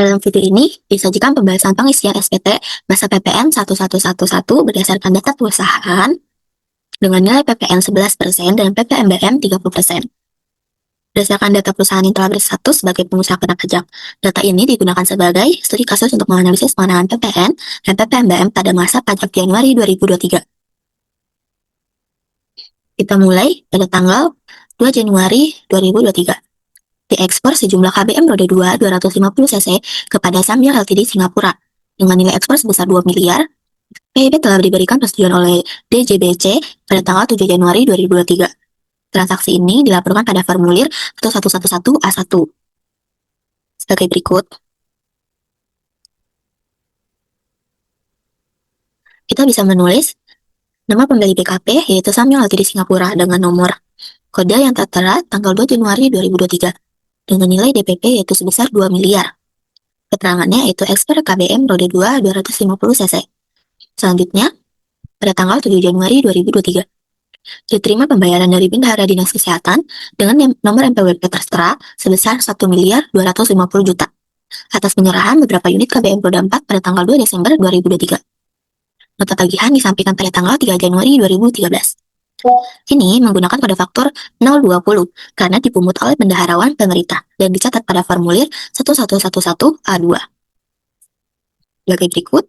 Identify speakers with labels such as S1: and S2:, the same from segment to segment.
S1: Dalam video ini disajikan pembahasan pengisian SPT masa PPN 1111 berdasarkan data perusahaan dengan nilai PPN 11% dan PPNBM 30%. Berdasarkan data perusahaan yang telah berstatus sebagai pengusaha kena pajak, data ini digunakan sebagai studi kasus untuk menganalisis pengenaan PPN dan PPNBM pada masa pajak Januari 2023. Kita mulai pada tanggal 2 Januari 2023. Diekspor sejumlah KBM roda 2 250 cc kepada Samyang Ltd Singapura dengan nilai ekspor sebesar 2 miliar. PIB telah diberikan persetujuan oleh DJBC pada tanggal 7 Januari 2023. Transaksi ini dilaporkan pada formulir 1111A1 sebagai berikut. Kita bisa menulis nama pembeli BKP yaitu Samyang Ltd Singapura dengan nomor kode yang tertera tanggal 2 Januari 2023 dengan nilai DPP yaitu sebesar 2 miliar. Keterangannya yaitu ekspor KBM roda 2 250 cc. Selanjutnya, pada tanggal 7 Januari 2023, diterima pembayaran dari Bendahara Dinas Kesehatan dengan nomor NPWP tertera sebesar 1 miliar 250 juta atas penyerahan beberapa unit KBM roda 4 pada tanggal 2 Desember 2023. Nota tagihan disampaikan pada tanggal 3 Januari 2013. Ini menggunakan kode faktur 020 karena dipungut oleh bendaharawan pemerintah dan dicatat pada formulir 1111A2. Sebagai berikut,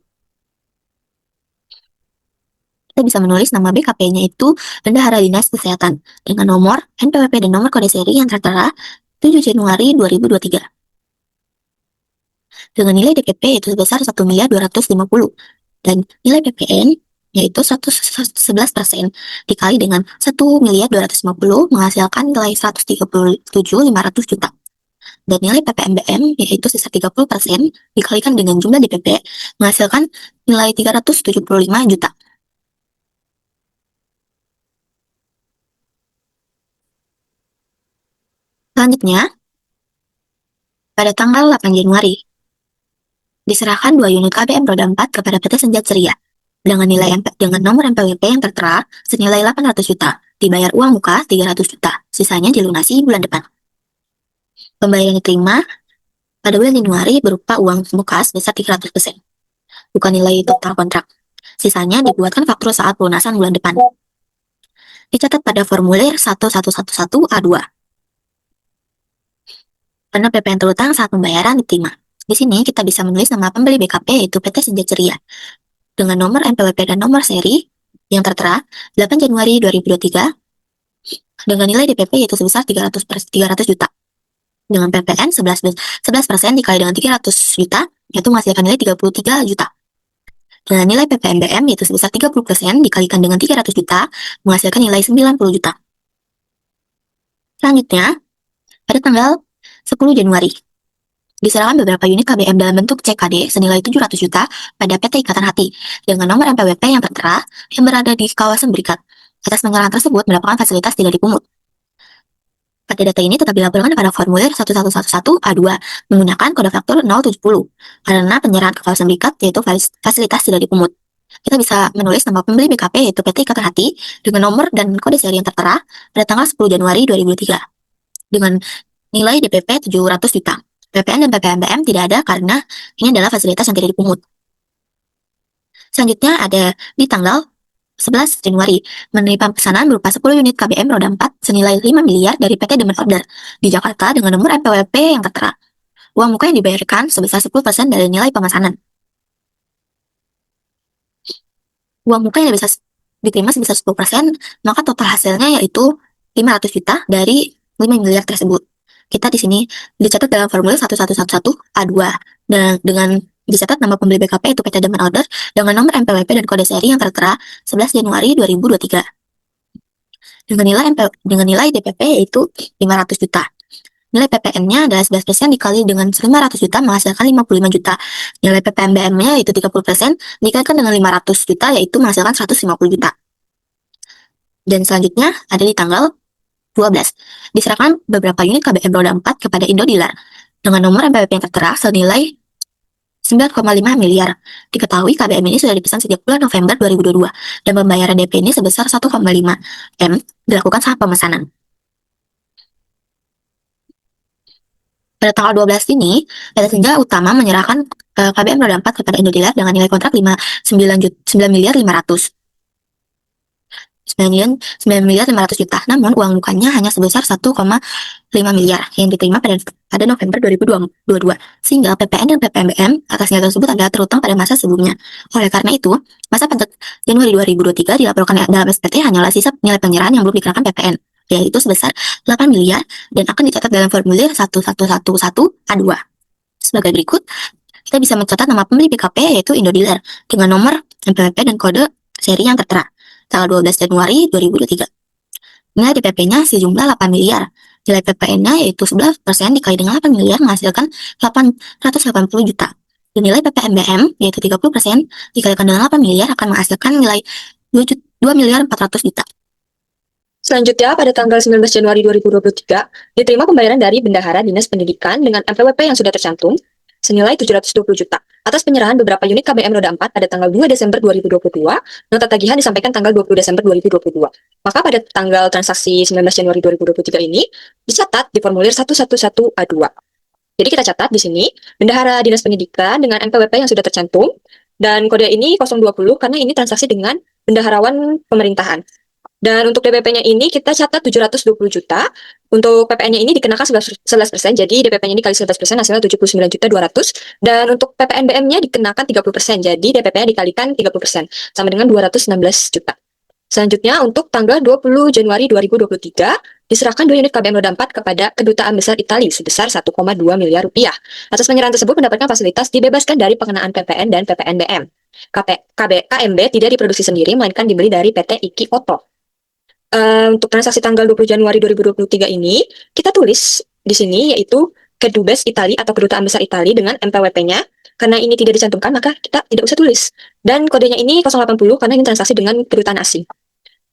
S1: kita bisa menulis nama BKP-nya itu Bendahara Dinas Kesehatan dengan nomor NPWP dan nomor kode seri yang tertera 7 Januari 2023. Dengan nilai DPP itu sebesar 1 miliar 250 dan nilai PPN yaitu 11% dikali dengan 1 miliar 250 menghasilkan nilai 137.500 juta. Dan nilai PPNBM yaitu sisa 30% dikalikan dengan jumlah DPP menghasilkan nilai 375 juta. Selanjutnya, pada tanggal 8 Januari, diserahkan 2 unit KBM roda 4 kepada PT Senja Ceria dengan nomor NPWP yang tertera senilai 800 juta, dibayar uang muka 300 juta, sisanya dilunasi bulan depan. Pembayaran diterima pada bulan Januari berupa uang muka sebesar 300%, bukan nilai total kontrak. Sisanya dibuatkan faktur saat pelunasan bulan depan. Dicatat pada formulir 1111A2. Karena PPN terutang saat pembayaran diterima. Di sini kita bisa menulis nama pembeli BKP yaitu PT Senja Ceria dengan nomor NPWP dan nomor seri yang tertera 8 Januari 2023 dengan nilai DPP yaitu sebesar 300 juta. Dengan PPN 11% dikali dengan 300 juta yaitu menghasilkan nilai 33 juta. Dengan nilai PPNBM yaitu sebesar 30% dikalikan dengan 300 juta menghasilkan nilai 90 juta. Selanjutnya, pada tanggal 10 Januari, diserahkan beberapa unit KBM dalam bentuk CKD senilai 700 juta pada PT Ikatan Hati dengan nomor NPWP yang tertera yang berada di kawasan Berikat. Atas penyerahan tersebut mendapatkan fasilitas tidak dipungut. Pada data ini tetap dilaporkan pada formulir 1111A2 menggunakan kode faktur 070 karena penyerahan ke kawasan Berikat yaitu fasilitas tidak dipungut. Kita bisa menulis nama pembeli BKP yaitu PT Ikatan Hati dengan nomor dan kode seri yang tertera pada tanggal 10 Januari 2003 dengan nilai DPP 700 juta. PPN dan PPNBM tidak ada karena ini adalah fasilitas yang tidak dipungut. Selanjutnya ada di tanggal 11 Januari menerima pesanan berupa 10 unit KBM roda 4 senilai 5 miliar dari PT Demand Order di Jakarta dengan nomor NPWP yang tertera. Uang muka yang dibayarkan sebesar 10% dari nilai pemesanan. Uang muka yang bisa diterima sebesar 10%, maka total hasilnya yaitu 500 juta dari 5 miliar tersebut. Kita di sini dicatat dalam formulir 1111A2 dan dengan dicatat nama pembeli BKP itu PT Demand Order dengan nomor NPWP dan kode seri yang tertera 11 Januari 2023. Dengan nilai DPP yaitu 500 juta. Nilai PPN-nya adalah 11% dikali dengan 500 juta menghasilkan 55 juta. Nilai PPNBM-nya yaitu 30% dikalikan dengan 500 juta yaitu menghasilkan 150 juta. Dan selanjutnya ada di tanggal 12. Diserahkan beberapa unit KBM roda 4 kepada Indodilar dengan nomor NPWP yang tertera senilai 9,5 miliar. Diketahui KBM ini sudah dipesan sejak bulan November 2022 dan pembayaran DP ini sebesar 1,5 M dilakukan saat pemesanan. Pada tanggal 12 ini, PT Senja Utama menyerahkan KBM roda 4 kepada Indodealer dengan nilai kontrak 9 miliar 500. 9 miliar 500 juta. Namun uang mukanya hanya sebesar 1,5 miliar yang diterima pada November 2022. Sehingga PPN dan PPNBM atas nilai tersebut adalah terutang pada masa sebelumnya. Oleh karena itu, masa pada Januari 2023 dilaporkan dalam SPT hanyalah sisa nilai penyerahan yang belum dikenakan PPN, yaitu sebesar 8 miliar dan akan dicatat dalam formulir 1111A2. Sebagai berikut, kita bisa mencatat nama pembeli PKP yaitu Indodealer dengan nomor NPWP dan kode seri yang tertera. Tanggal 12 Januari 2023. Nilai DPP-nya sejumlah 8 miliar. Nilai PPN-nya yaitu 11% dikali dengan 8 miliar menghasilkan 880 juta. Dan nilai PPNBM yaitu 30% dikalikan dengan 8 miliar akan menghasilkan nilai 2 miliar 400 juta.
S2: Selanjutnya, pada tanggal 19 Januari 2023, diterima pembayaran dari Bendahara Dinas Pendidikan dengan NPWP yang sudah tercantum senilai 720 juta atas penyerahan beberapa unit KBM roda 4 pada tanggal 2 Desember 2022. Nota tagihan disampaikan tanggal 20 Desember 2022. Maka pada tanggal transaksi 19 Januari 2023 ini dicatat di formulir 111A2. Jadi kita catat di sini Bendahara Dinas Pendidikan dengan NPWP yang sudah tercantum dan kode ini 020 karena ini transaksi dengan bendaharawan pemerintahan. Dan untuk DPP-nya ini kita catat 720 juta. Untuk PPN-nya ini dikenakan 11%, jadi DPP-nya ini kali 11% hasilnya 79.200. Dan untuk PPNBM-nya dikenakan 30%, jadi DPP-nya dikalikan 30%, sama dengan 216 juta. Selanjutnya untuk tanggal 20 Januari 2023, diserahkan 2 unit KBM roda 4 kepada Kedutaan Besar Italia sebesar 1,2 miliar rupiah. Atas penyerahan tersebut mendapatkan fasilitas dibebaskan dari pengenaan PPN dan PPNBM. KMB tidak diproduksi sendiri, melainkan dibeli dari PT Iki Oto. Untuk transaksi tanggal 20 Januari 2023 ini, kita tulis di sini yaitu Kedubes Italia atau Kedutaan Besar Italia dengan MPWP-nya. Karena ini tidak dicantumkan, maka kita tidak usah tulis. Dan kodenya ini 080 karena ini transaksi dengan kedutaan asing.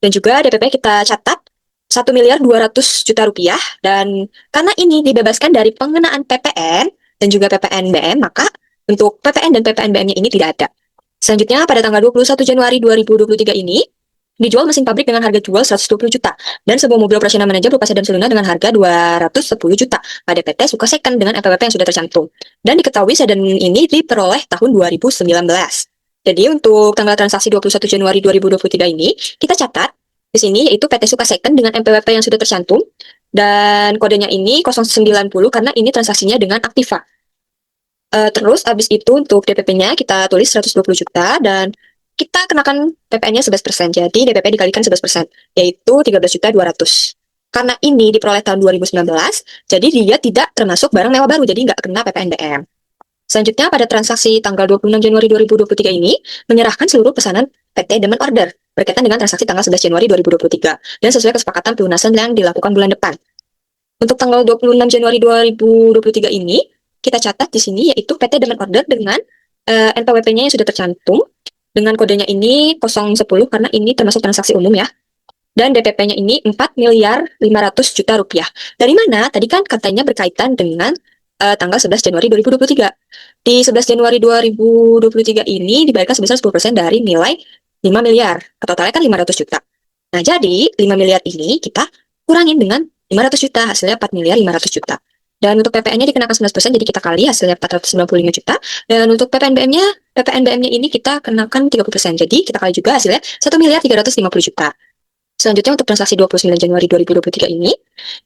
S2: Dan juga DPP kita catat 1 miliar 200 juta rupiah. Dan karena ini dibebaskan dari pengenaan PPN dan juga PPNBM, maka untuk PPN dan PPNBM-nya ini tidak ada. Selanjutnya, pada tanggal 21 Januari 2023 ini, dijual mesin pabrik dengan harga jual 120 juta dan sebuah mobil operasional manajer berupa sedan Seluna dengan harga 210 juta pada PT Suka Second dengan NPWP yang sudah tercantum. Dan diketahui sedan ini diperoleh tahun 2019. Jadi untuk tanggal transaksi 21 Januari 2023 ini kita catat di sini yaitu PT Suka Second dengan NPWP yang sudah tercantum dan kodenya ini 090 karena ini transaksinya dengan Aktiva. Terus habis itu untuk DPP-nya kita tulis 120 juta dan kita kenakan PPN-nya 11%, jadi DPP dikalikan 11%, yaitu 13.200. Karena ini diperoleh tahun 2019, jadi dia tidak termasuk barang mewah baru, jadi nggak kena PPNBM. Selanjutnya, pada transaksi tanggal 26 Januari 2023 ini, menyerahkan seluruh pesanan PT Demand Order, berkaitan dengan transaksi tanggal 11 Januari 2023, dan sesuai kesepakatan pelunasan yang dilakukan bulan depan. Untuk tanggal 26 Januari 2023 ini, kita catat di sini, yaitu PT Demand Order dengan NPWP-nya yang sudah tercantum, dengan kodenya ini 010 karena ini termasuk transaksi umum ya. Dan DPP-nya ini 4 miliar 500 juta rupiah. Dari mana? Tadi kan katanya berkaitan dengan tanggal 11 Januari 2023. Di 11 Januari 2023 ini dibayarkan sebesar 10% dari nilai 5 miliar. Totalnya kan 500 juta. Nah, jadi 5 miliar ini kita kurangin dengan 500 juta, hasilnya 4 miliar 500 juta. Dan untuk PPN-nya dikenakan 11%, jadi kita kali hasilnya 495 juta. Dan untuk PPNBM-nya ini kita kenakan 30%, jadi kita kali juga hasilnya 1 miliar 350 juta. Selanjutnya untuk transaksi 29 Januari 2023 ini,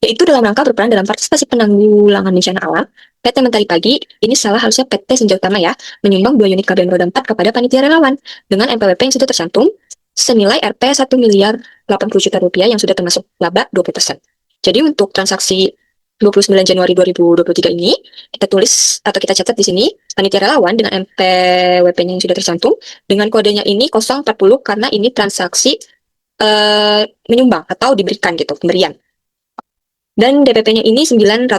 S2: yaitu dalam rangka berperan dalam partisipasi penanggulangan bencana alam, PT Mentari Pagi, ini salah harusnya PT Senja Utama ya, menyumbang 2 unit KBM roda 4 kepada panitia relawan, dengan NPWP yang sudah tercantum, senilai Rp 1 miliar 80 juta rupiah yang sudah termasuk laba 20%. Jadi untuk transaksi 29 Januari 2023 ini, kita tulis atau kita catat di sini, panitia relawan dengan MPWP-nya yang sudah tercantum, dengan kodenya ini 040 karena ini transaksi menyumbang atau diberikan gitu, pemberian. Dan DPP-nya ini 900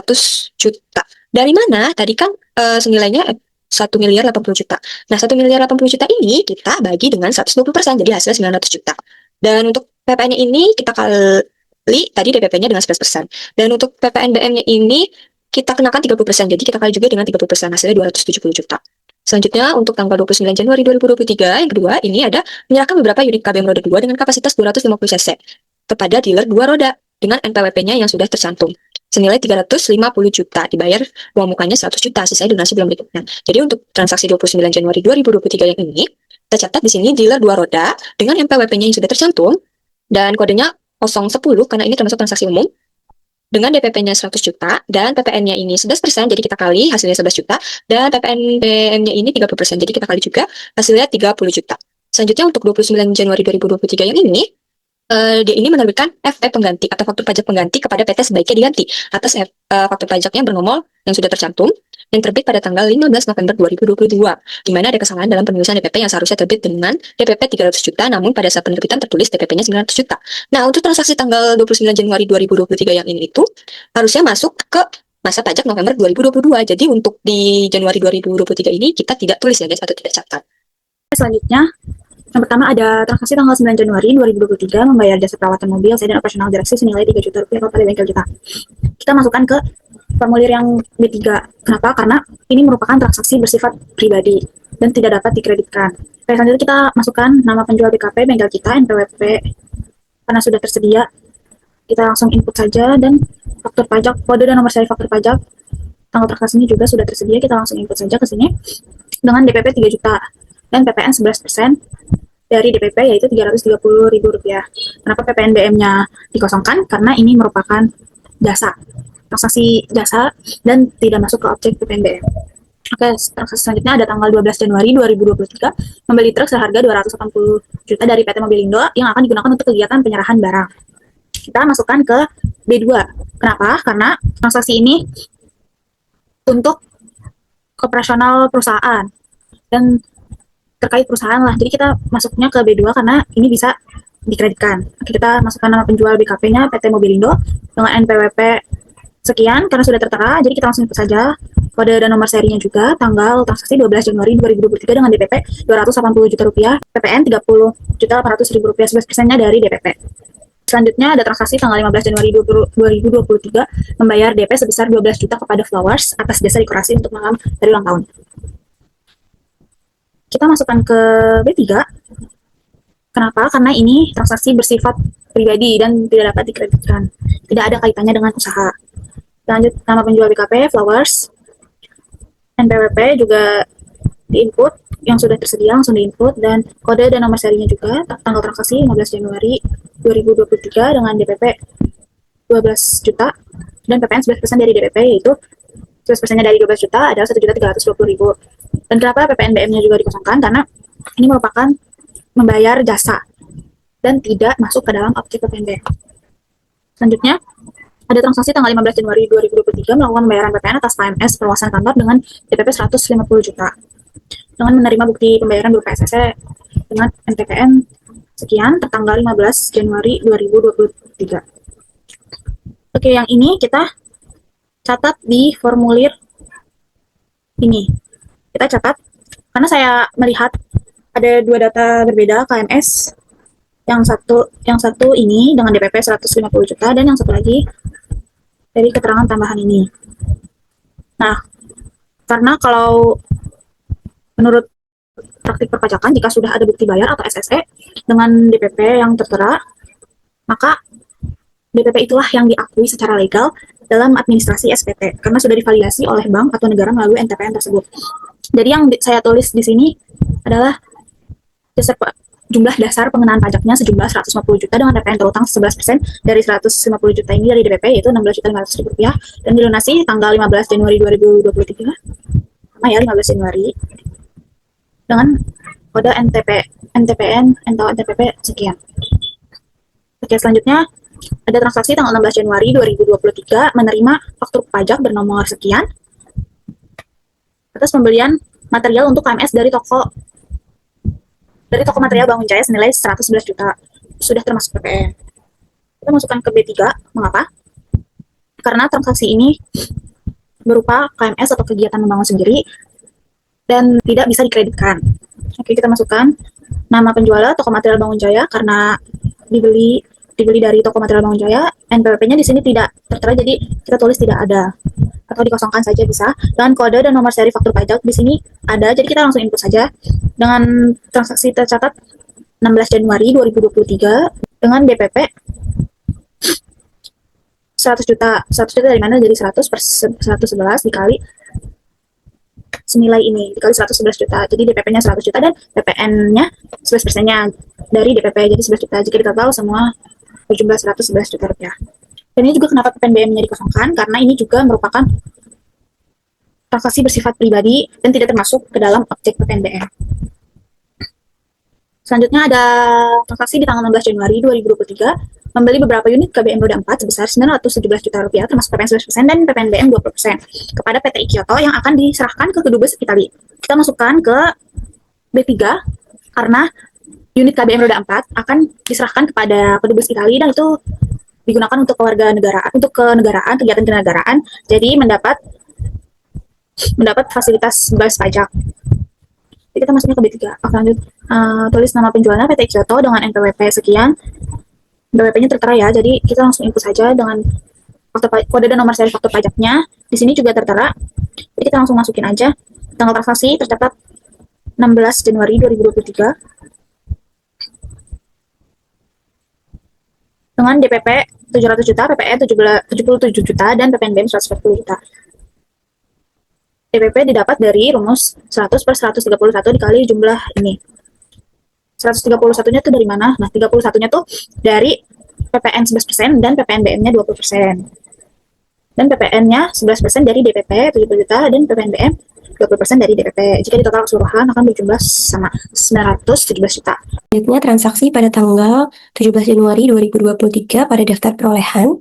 S2: juta. Dari mana? Tadi kan senilainya 1 miliar 80 juta. Nah, 1 miliar 80 juta ini kita bagi dengan 120%, jadi hasilnya 900 juta. Dan untuk PPN-nya ini kita kali tadi DPP-nya dengan 11%. Dan untuk PPNBM-nya ini kita kenakan 30%, jadi kita kali juga dengan 30%, hasilnya 270 juta. Selanjutnya untuk tanggal 29 Januari 2023, yang kedua ini ada menyerahkan beberapa unit KBM roda 2 dengan kapasitas 250 cc kepada dealer 2 roda dengan NPWP-nya yang sudah tercantum. senilai 350 juta, dibayar uang mukanya 100 juta, sisanya donasi bulan berikutnya. Jadi untuk transaksi 29 Januari 2023 yang ini, kita catat di sini dealer dua roda dengan MPWP-nya yang sudah tercantum dan kodenya 010 karena ini termasuk transaksi umum dengan DPP-nya 100 juta dan PPN-nya ini 11%, jadi kita kali hasilnya 11 juta dan PPN BM-nya ini 30%, jadi kita kali juga hasilnya 30 juta. Selanjutnya untuk 29 Januari 2023 yang ini, dia ini menerbitkan FE pengganti atau faktur pajak pengganti kepada PT sebaiknya diganti atas faktur pajaknya bernomor yang sudah tercantum yang terbit pada tanggal 15 November 2022, di mana ada kesalahan dalam penulisan DPP yang seharusnya terbit dengan DPP 300 juta, namun pada saat penerbitan tertulis DPP-nya 900 juta. Nah, untuk transaksi tanggal 29 Januari 2023 yang ini itu harusnya masuk ke masa pajak November 2022. Jadi untuk di Januari 2023 ini kita tidak tulis ya guys, atau tidak catat.
S3: Selanjutnya, yang pertama ada transaksi tanggal 9 Januari 2023 membayar jasa perawatan mobil dan operasional direksi senilai 3 juta rupiah kepada bengkel kita. Kita masukkan ke formulir yang B3. Kenapa? Karena ini merupakan transaksi bersifat pribadi dan tidak dapat dikreditkan. Oke, selanjutnya kita masukkan nama penjual BKP bengkel kita, NPWP, karena sudah tersedia. Kita langsung input saja dan faktur pajak, kode dan nomor seri faktur pajak, tanggal transaksinya juga sudah tersedia. Kita langsung input saja ke sini dengan DPP 3 juta dan PPN 11% dari DPP yaitu Rp330.000. Kenapa PPN BM-nya dikosongkan? Karena ini merupakan jasa, transaksi jasa dan tidak masuk ke objek PPN BM. Oke, transaksi selanjutnya ada tanggal 12 Januari 2023 membeli truk seharga 280 juta dari PT Mobilindo yang akan digunakan untuk kegiatan penyerahan barang. Kita masukkan ke B2. Kenapa? Karena transaksi ini untuk operasional perusahaan dan terkait perusahaan lah. Jadi kita masuknya ke B2 karena ini bisa dikreditkan. Kita masukkan nama penjual BKP-nya PT Mobilindo dengan NPWP sekian karena sudah tertera. Jadi kita langsung input saja kode dan nomor serinya juga, tanggal transaksi 12 Januari 2023 dengan DPP 280 juta rupiah, PPN 30 juta 800 ribu rupiah, 11%-nya dari DPP. Selanjutnya ada transaksi tanggal 15 Januari 2023 membayar DP sebesar 12 juta kepada Flowers atas jasa dekorasi untuk malam dari ulang tahun. Kita masukkan ke B3. Kenapa? Karena ini transaksi bersifat pribadi dan tidak dapat dikreditkan. Tidak ada kaitannya dengan usaha. Lanjut, nama penjual BKP, Flowers, NPWP juga diinput, yang sudah tersedia langsung diinput, dan kode dan nomor serinya juga, tanggal transaksi 15 Januari 2023 dengan DPP 12 juta, dan PPN 11% dari DPP, yaitu 11%-nya dari 12 juta adalah 1.320.000. Dan kenapa PPN BM-nya juga dikosongkan? Karena ini merupakan membayar jasa dan tidak masuk ke dalam objek PPN BM. Selanjutnya, ada transaksi tanggal 15 Januari 2023 melakukan pembayaran PPN atas KMS perluasan kantor dengan DPP 150 juta. Dengan menerima bukti pembayaran berupa SSC dengan NPPN sekian tertanggal 15 Januari 2023. Oke, yang ini kita catat di formulir ini. Kita catat karena saya melihat ada dua data berbeda KMS. Yang satu ini dengan DPP 150 juta dan yang satu lagi dari keterangan tambahan ini. Nah, karena kalau menurut praktik perpajakan jika sudah ada bukti bayar atau SSE dengan DPP yang tertera, maka DPP itulah yang diakui secara legal dalam administrasi SPT karena sudah divalidasi oleh bank atau negara melalui NTPN tersebut. Jadi yang saya tulis di sini adalah jumlah dasar pengenaan pajaknya sejumlah 150 juta dengan PPN terutang 11% dari 150 juta ini dari DPP yaitu 16.500.000 rupiah dan dilunasi tanggal 15 Januari 2023 sama ya 15 Januari dengan kode NTPN atau NTPP sekian. Oke, selanjutnya ada transaksi tanggal 16 Januari 2023 menerima faktur pajak bernomor sekian atas pembelian material untuk KMS dari toko material Bangun Jaya senilai 111 juta. Sudah termasuk PPN. Kita masukkan ke B3. Mengapa? Karena transaksi ini berupa KMS atau kegiatan membangun sendiri dan tidak bisa dikreditkan. Oke, kita masukkan nama penjual toko material Bangun Jaya karena dibeli dari toko material Bangun Jaya. NPWP-nya di sini tidak tertera, jadi kita tulis tidak ada atau dikosongkan saja bisa. Dan kode dan nomor seri faktur pajak di sini ada, jadi kita langsung input saja. Dengan transaksi tercatat 16 Januari 2023 dengan DPP 100 juta. 100 juta dari mana? Jadi 100 per 111 dikali senilai ini, dikali 111 juta. Jadi DPP-nya 100 juta dan PPN-nya 11%-nya dari DPP, jadi 11 juta. Jika ditotal semua berjumlah 111 juta rupiah. Dan ini juga kenapa PPNBM-nya dikosongkan, karena ini juga merupakan transaksi bersifat pribadi dan tidak termasuk ke dalam objek PPNBM. Selanjutnya ada transaksi di tanggal 16 Januari 2023 membeli beberapa unit KBM roda 4 sebesar 917 juta rupiah termasuk PPN 11% dan PPNBM 20% kepada PT Kyoto yang akan diserahkan ke Kedubes Itali. Kita masukkan ke B3 karena unit KBM roda 4 akan diserahkan kepada Kedubes Itali dan itu digunakan untuk kenegaraan, kegiatan kenegaraan, jadi mendapat fasilitas bebas pajak. Jadi kita masuknya ke B3. Oke, lanjut. Tulis nama penjualnya PT Kyoto dengan NPWP sekian. NPWP-nya tertera ya, jadi kita langsung input saja dengan kode dan nomor seri faktur pajaknya. Di sini juga tertera. Jadi kita langsung masukin aja. Tanggal transaksi tercatat 16 Januari 2023. Dengan DPP 700 juta, PPN 77 juta, dan PPNBM 140 juta. DPP didapat dari rumus 100 per 131 dikali jumlah ini. 131-nya tuh dari mana? Nah, 31-nya tuh dari PPN 11% dan PPNBM-nya 20%. Dan PPN-nya 11% dari DPP 70 juta dan PPNBM 20% dari DPP. Jika ditotal keseluruhan akan berjumlah sama 917 juta.
S4: Selanjutnya transaksi pada tanggal 17 Januari 2023 pada daftar perolehan,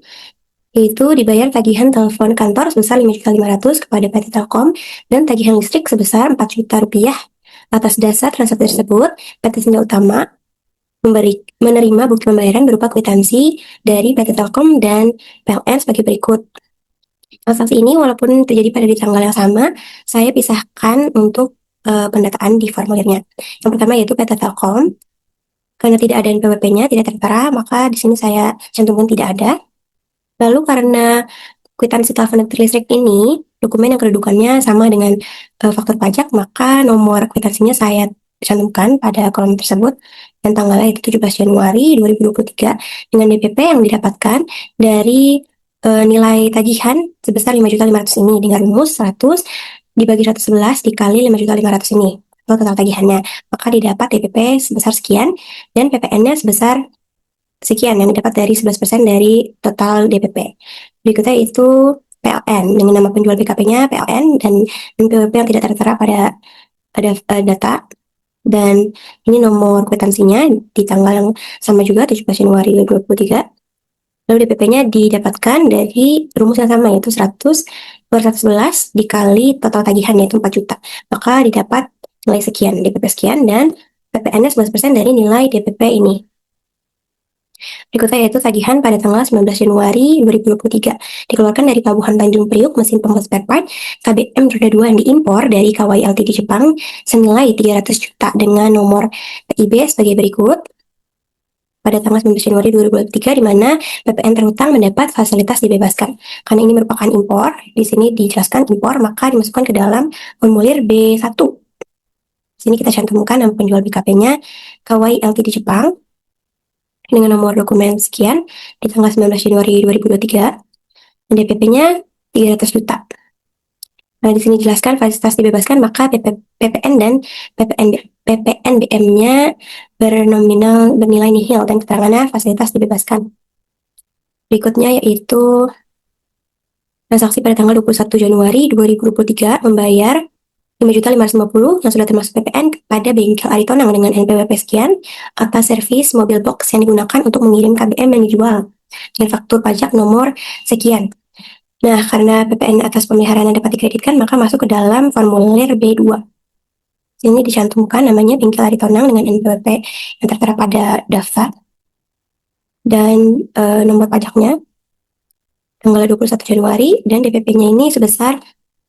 S4: yaitu dibayar tagihan telepon kantor sebesar 5.500.000 kepada PT Telkom dan tagihan listrik sebesar 4 juta rupiah. Atas dasar transaksi tersebut, PT Singa Utama menerima bukti pembayaran berupa kwitansi dari PT Telkom dan PLN sebagai berikut. Transaksi ini walaupun terjadi pada di tanggal yang sama, saya pisahkan untuk pendataan di formulirnya. Yang pertama yaitu PT Telkom. Karena tidak ada NPWP-nya, tidak tertera, maka di sini saya cantumkan tidak ada. Lalu karena kwitansi telepon listrik ini, dokumen yang kedudukannya sama dengan faktur pajak, maka nomor kwitansinya saya cantumkan pada kolom tersebut, dan tanggalnya itu 17 Januari 2023 dengan DPP yang didapatkan dari nilai tagihan sebesar 5.500.000 ini dengan rumus 100 dibagi 111 dikali 5.500.000 ini. Total tagihannya, maka didapat DPP sebesar sekian dan PPN-nya sebesar sekian yang didapat dari 11% dari total DPP. Berikutnya itu PLN dengan nama penjual BKP-nya PLN dan NPWP yang tidak tertera pada data, dan ini nomor kwitansinya di tanggal yang sama juga 17 Januari 2023. Lalu DPP-nya didapatkan dari rumus yang sama yaitu 100 per 111 dikali total tagihan yaitu 4 juta. Maka didapat nilai sekian, DPP sekian, dan PPN-nya 11% dari nilai DPP ini. Berikutnya yaitu tagihan pada tanggal 19 Januari 2023 dikeluarkan dari Pelabuhan Tanjung Priuk mesin pembuat spare part KBM roda 2 yang diimpor dari KWI Ltd Jepang senilai 300 juta dengan nomor PIB sebagai berikut. Pada tanggal 19 Januari 2023 di mana PPN terhutang mendapat fasilitas dibebaskan. Karena ini merupakan impor, di sini dijelaskan impor, maka dimasukkan ke dalam formulir B1. Di sini kita cantumkan nama penjual BKP-nya KWI Ltd Jepang dengan nomor dokumen sekian di tanggal 19 Januari 2023 dan DPP-nya 300 juta. Nah, di sini jelaskan fasilitas dibebaskan, maka PPN dan PPNBM-nya bernilai nihil dan keterangannya fasilitas dibebaskan. Berikutnya yaitu transaksi pada tanggal 21 Januari 2023 membayar 5.550.000 yang sudah termasuk PPN kepada bengkel Aritonang dengan NPWP sekian atas servis mobil box yang digunakan untuk mengirim KBM yang dijual dengan faktur pajak nomor sekian. Nah, karena PPN atas pemeliharaan dapat dikreditkan, maka masuk ke dalam formulir B2. Ini dicantumkan namanya bengkel Aritonang dengan NPWP yang tertera pada daftar dan nomor pajaknya tanggal 21 Januari dan DPP-nya ini sebesar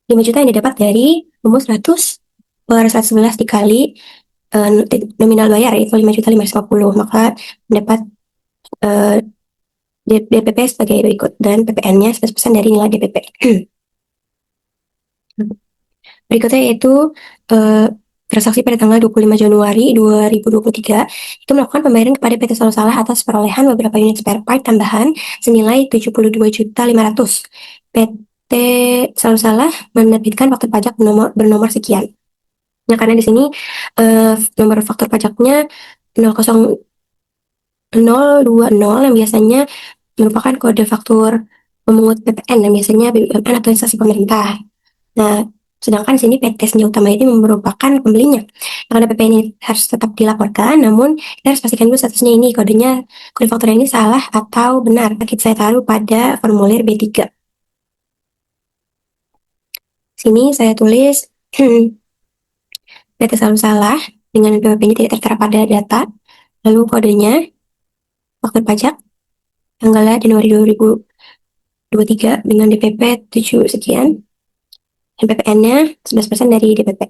S4: 5 juta yang didapat dari rumus 100 per 111 dikali nominal bayar yaitu 5.550.000, maka mendapat DPP sebagai berikut dan PPN-nya 11% dari nilai DPP. Berikutnya yaitu transaksi pada tanggal 25 Januari 2023 itu melakukan pembayaran kepada PT Selalu Salah atas perolehan beberapa unit spare part tambahan senilai 72.500.000. PT Selalu Salah menerbitkan faktur pajak bernomor sekian. Nah, karena di sini nomor faktur pajaknya 00020 yang biasanya merupakan kode faktur pemungut PPN yang biasanya BUMN atau instansi pemerintah. Nah, sedangkan di sini PT Senja Utama ini merupakan pembelinya. Karena PPN ini harus tetap dilaporkan, namun kita harus pastikan dulu statusnya ini, kode faktur ini salah atau benar. Saya taruh pada formulir B3. Sini saya tulis PT Selalu Salah dengan PPP ini tidak tertera pada data, lalu kodenya faktur pajak tanggalnya Januari 2023 dengan DPP 7 sekian, dan PPN-nya 11% dari DPP.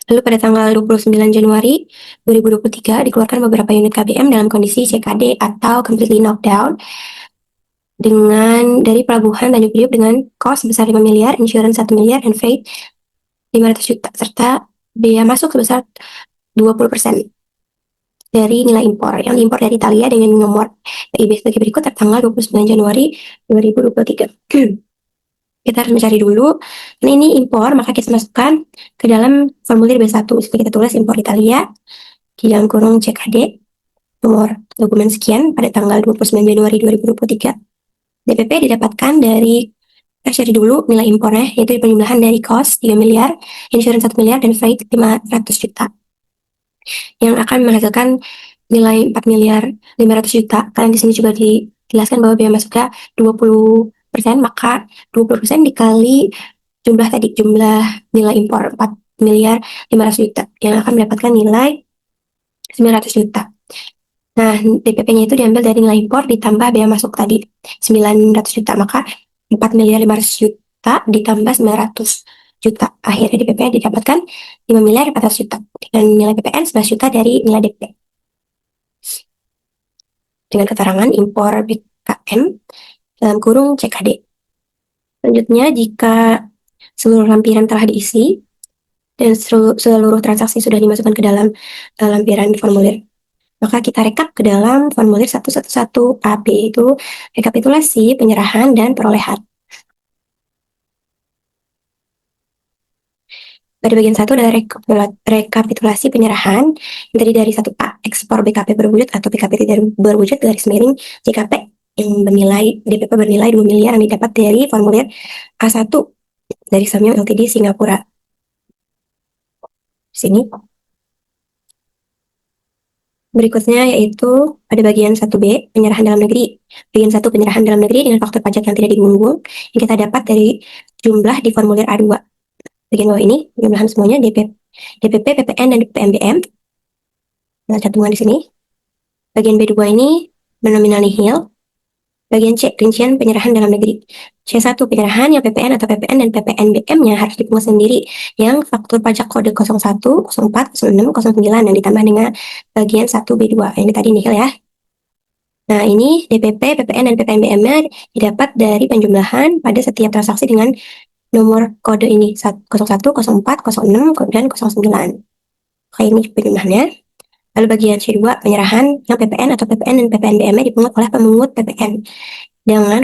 S4: Lalu pada tanggal 29 Januari 2023 dikeluarkan beberapa unit KBM dalam kondisi CKD atau completely knocked down dari pelabuhan Tanjung Priok dengan cost sebesar 5 miliar, insurance 1 miliar, and freight 500 juta, serta biaya masuk sebesar 20% dari nilai impor yang diimpor dari Italia dengan nomor PIB sebagai berikut tertanggal 29 Januari 2023. Kita harus mencari dulu, karena ini impor, maka kita masukkan ke dalam formulir B1. Jadi kita tulis impor Italia, di dalam kurung CKD, nomor dokumen sekian pada tanggal 29 Januari 2023. DPP didapatkan dari, kita cari dulu nilai impornya, yaitu penjumlahan dari cost 3 miliar, insurance 1 miliar, dan freight 500 juta. Yang akan menghasilkan nilai 4 miliar 500 juta. Karena di sini juga dijelaskan bahwa biaya masuknya 20%, maka 20% dikali jumlah nilai impor 4 miliar 500 juta yang akan mendapatkan nilai 900 juta. Nah, DPP-nya itu diambil dari nilai impor ditambah biaya masuk tadi 900 juta, maka 4 miliar 500 juta ditambah 900 juta. Akhirnya DPP didapatkan 5 miliar 400 juta dengan nilai PPN 11 juta dari nilai DP. Dengan keterangan impor BKM dalam kurung CKD. Selanjutnya, jika seluruh lampiran telah diisi dan seluruh transaksi sudah dimasukkan ke dalam lampiran formulir, maka kita rekap ke dalam formulir 111AB, itu rekapitulasi penyerahan dan perolehan. Pada bagian 1 adalah rekapitulasi penyerahan yang terdiri dari 1A, ekspor BKP berwujud atau BKP tidak berwujud garis miring JKP yang bernilai DPP bernilai 2 miliar yang didapat dari formulir A1 dari Samyong Ltd Singapura. Sini. Berikutnya yaitu pada bagian 1B, penyerahan dalam negeri. Bagian 1, penyerahan dalam negeri dengan faktur pajak yang tidak digunggung yang kita dapat dari jumlah di formulir A2. Bagian bawah ini, jumlahan semuanya DPP, PPN, dan PMBM. Kita cantumkan di sini. Bagian B2 ini benominal nihil. Bagian C, rincian penyerahan dalam negeri. C1, penyerahan yang PPN atau PPN dan PPNBM-nya harus dipungut sendiri, yang faktur pajak kode 01, 04, 06, 09 yang ditambah dengan bagian 1B2. Ini tadi nihil ya. Nah, ini DPP, PPN, dan PPNBM-nya didapat dari penjumlahan pada setiap transaksi dengan nomor kode ini 01, 04, 06, dan 09. Oke, ini penjumlahannya. Lalu bagian C2, penyerahan yang PPN atau PPN dan PPNBM-nya dipungut oleh pemungut PPN dengan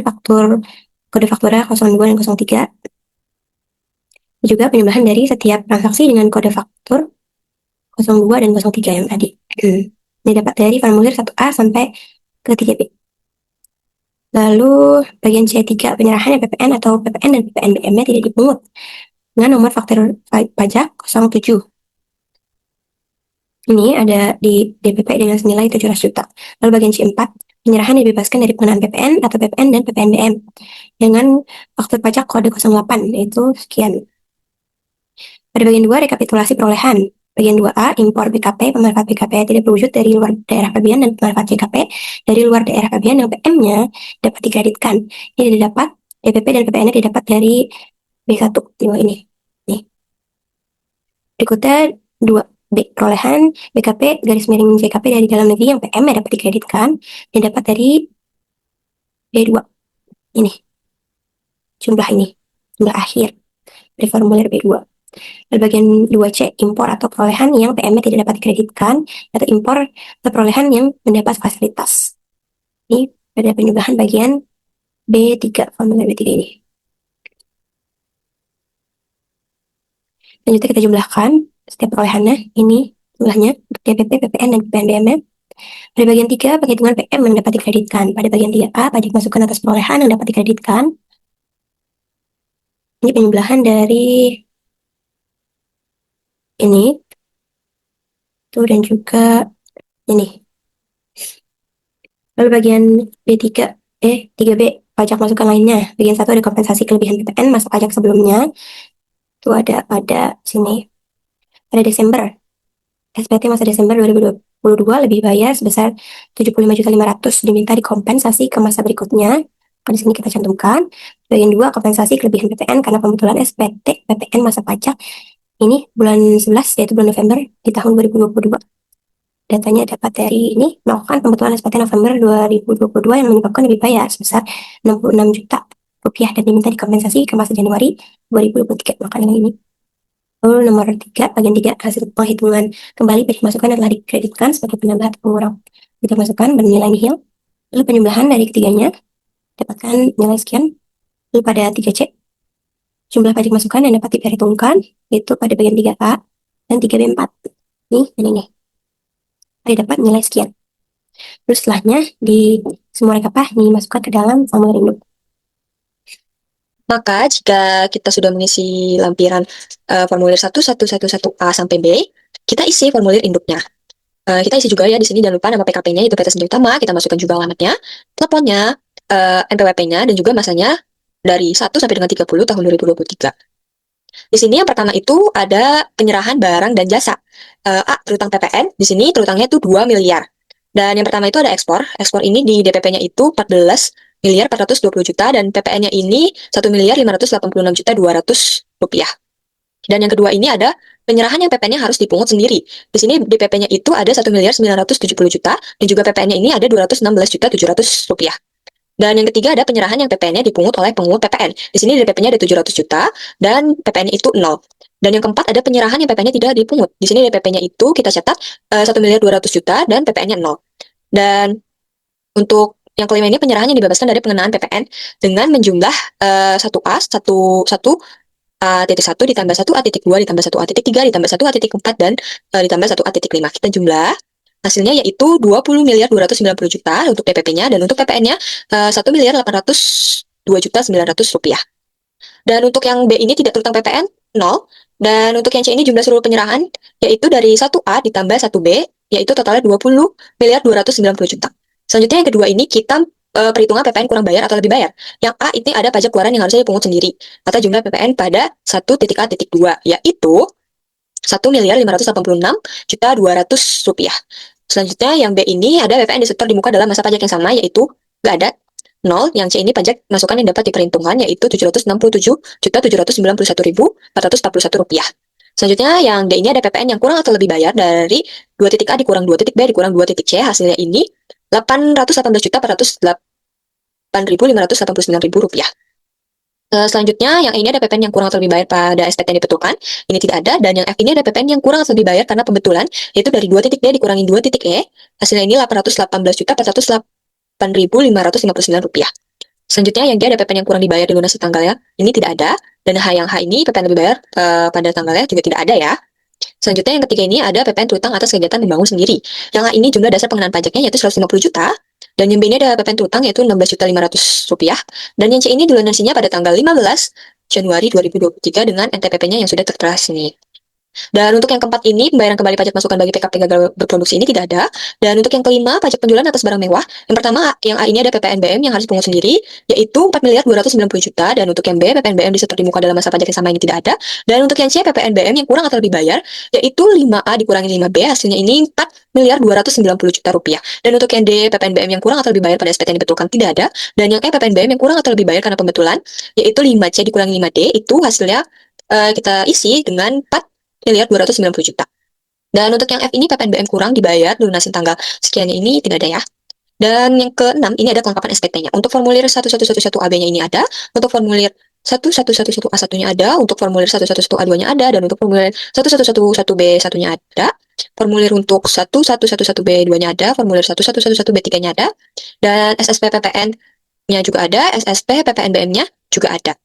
S4: kode faktura 02 dan 03. Juga penjumlahan dari setiap transaksi dengan kode faktur 02 dan 03 yang tadi. Ini dapat dari formulir 1A sampai ke 3B. Lalu bagian C3, penyerahan yang PPN atau PPN dan PPNBM-nya tidak dipungut dengan nomor faktur pajak 07. Ini ada di DPP dengan senilai 700 juta. Lalu bagian C4, penyerahan dibebaskan dari pengenaan PPN atau PPN dan PPNBM dengan faktur pajak kode 08, yaitu sekian. Pada bagian 2, rekapitulasi perolehan. Bagian 2A, impor BKP, pemanfaat BKP tidak berwujud dari luar daerah pabean dan pemanfaat JKP dari luar daerah pabean yang PM-nya dapat dikreditkan. Ini didapat, DPP dan PPN-nya didapat dari B1, di bawah ini. Nih. Berikutnya 2B, perolehan BKP garis miring JKP dari dalam negeri yang PM-nya dapat dikreditkan dan dapat dari B2. Ini. Jumlah akhir dari formulir B2. Pada bagian 2C, impor atau perolehan yang PM-nya tidak dapat dikreditkan, atau impor atau perolehan yang mendapat fasilitas. Ini pada penjumlahan bagian B3, formulir B3 ini. Selanjutnya kita jumlahkan setiap perolehannya, ini jumlahnya untuk DPP, PPN, dan PPNBM. Pada bagian 3, penghitungan PM yang dapat dikreditkan. Pada bagian 3A, pajak masukan atas perolehan yang dapat dikreditkan. Ini penjumlahan dari ini, tuh, dan juga ini. Lalu bagian B3B, pajak masukan lainnya. Bagian 1 ada kompensasi kelebihan PPN masa pajak sebelumnya. Itu ada pada sini. Pada Desember, SPT masa Desember 2022 lebih bayar sebesar 75.500.000 diminta dikompensasi ke masa berikutnya. Di sini kita cantumkan. Bagian 2, kompensasi kelebihan PPN karena pembetulan SPT PPN masa pajak ini bulan 11, yaitu bulan November di tahun 2022. Datanya dapat dari ini, melakukan pembetulan SPT November 2022 yang menyebabkan lebih bayar sebesar 66 juta rupiah dan diminta dikompensasi ke masa Januari 2023. Maka dengan ini. Lalu nomor 3, bagian 3, hasil penghitungan kembali pajak masukan yang telah dikreditkan sebagai penambah atau pengurang pajak masukan bernilai nihil. Lalu penjumlahan dari ketiganya dapatkan nilai sekian. Lalu pada 3C, jumlah pajak masukan yang dapat diperhitungkan yaitu pada bagian 3A dan 3B4. Nih, dan ini. Ada dapat nilai sekian. Terus setelahnya di semua rekapah dimasukkan ke dalam formulir induk.
S2: Maka jika kita sudah mengisi lampiran formulir 1111A sampai B, kita isi formulir induknya. Kita isi juga ya di sini, jangan lupa nama PKP-nya itu PT Senja Utama, kita masukkan juga alamatnya, teleponnya, NPWP-nya, dan juga masanya dari 1 sampai dengan 30 tahun 2023. Di sini yang pertama itu ada penyerahan barang dan jasa. A, terutang PPN, di sini terutangnya itu 2 miliar. Dan yang pertama itu ada ekspor. Ekspor ini di DPP-nya itu 14 miliar 420 juta dan PPN-nya ini 1 miliar 586 juta 200 rupiah. Dan yang kedua ini ada penyerahan yang PPN-nya harus dipungut sendiri. Di sini DPP-nya itu ada 1 miliar 970 juta dan juga PPN-nya ini ada 216 juta 700 rupiah. Dan yang ketiga ada penyerahan yang PPN-nya dipungut oleh pengungut PPN. Di sini DPP-nya ada 700 juta dan PPN-nya itu 0. Dan yang keempat ada penyerahan yang PPN-nya tidak dipungut. Di sini DPP-nya itu kita catat 1 miliar 200 juta dan PPN-nya 0. Dan untuk yang kelima ini penyerahan yang dibebaskan dari pengenaan PPN dengan menjumlah 1A, 1A.1 ditambah 1A.2 ditambah 1A.3 ditambah 1A.4 dan ditambah 1A.5. Kita jumlah hasilnya yaitu 20 miliar 290 juta untuk DPP-nya dan untuk PPN-nya 1 miliar 802 juta 900 rupiah. Dan untuk yang B ini tidak terutang PPN 0. Dan untuk yang C ini jumlah seluruh penyerahan yaitu dari 1A ditambah 1B yaitu totalnya 20 miliar 290 juta. Selanjutnya yang kedua ini kita perhitungan PPN kurang bayar atau lebih bayar. Yang A ini ada pajak keluaran yang harusnya dipungut sendiri atau jumlah PPN pada 1.A.2 yaitu 1 miliar 586 juta 200 rupiah. Selanjutnya yang B ini ada PPN disetor di muka dalam masa pajak yang sama yaitu nggak ada 0. Yang C ini pajak masukan yang dapat diperhitungkan yaitu 767.791.441 rupiah. Selanjutnya yang D ini ada PPN yang kurang atau lebih bayar dari 2.A dikurang 2.B dikurang 2.C, hasilnya ini 818.408.589 rupiah. Selanjutnya yang E ini ada PPN yang kurang atau lebih bayar pada SPT yang dibetulkan, ini tidak ada. Dan yang F ini ada PPN yang kurang atau lebih bayar karena pembetulan, yaitu dari 2.D dikurangi 2.E, hasilnya ini 818.408.559 rupiah. Selanjutnya yang G ada PPN yang kurang dibayar di lunasi tanggalnya, ini tidak ada. Dan yang H ini PPN lebih bayar pada tanggalnya juga tidak ada ya. Selanjutnya yang ketiga ini ada PPN terutang atas kegiatan membangun sendiri. Yang A ini jumlah dasar pengenaan pajaknya yaitu 150 juta. Dan yang B ini ada PPN terutang yaitu 16.500 rupiah. Dan yang C ini dilunasinya pada tanggal 15 Januari 2023 dengan NTPP-nya yang sudah tertera sini. Dan untuk yang keempat ini, pembayaran kembali pajak masukan bagi PKP gagal berproduksi ini tidak ada. Dan untuk yang kelima, pajak penjualan atas barang mewah. Yang pertama, yang A ini ada PPNBM yang harus dipungut sendiri, yaitu 4 miliar 290 juta. Dan untuk yang B, PPNBM disetor di muka dalam masa pajak yang sama ini tidak ada. Dan untuk yang C, PPNBM yang kurang atau lebih bayar, yaitu 5A dikurangi 5B, hasilnya ini 4 miliar 290 juta rupiah. Dan untuk yang D, PPNBM yang kurang atau lebih bayar pada SPT yang dibetulkan tidak ada. Dan yang E, PPNBM yang kurang atau lebih bayar karena pembetulan, yaitu 5C dikurangi 5D, itu hasilnya kita isi dengan 4 miliar 290 juta. Dan untuk yang F ini PPNBM kurang dibayar lunasin tanggal sekiannya ini tidak ada ya. Dan yang keenam ini ada kelengkapan SPT-nya. Untuk formulir 1111AB-nya ini ada, untuk formulir 1111A1-nya ada, untuk formulir 1111A2-nya ada, dan untuk formulir 1111B1-nya ada, formulir untuk 1111B2-nya ada, formulir 1111B3-nya ada, dan SSP PPN-nya juga ada, SSP PPNBM-nya juga ada.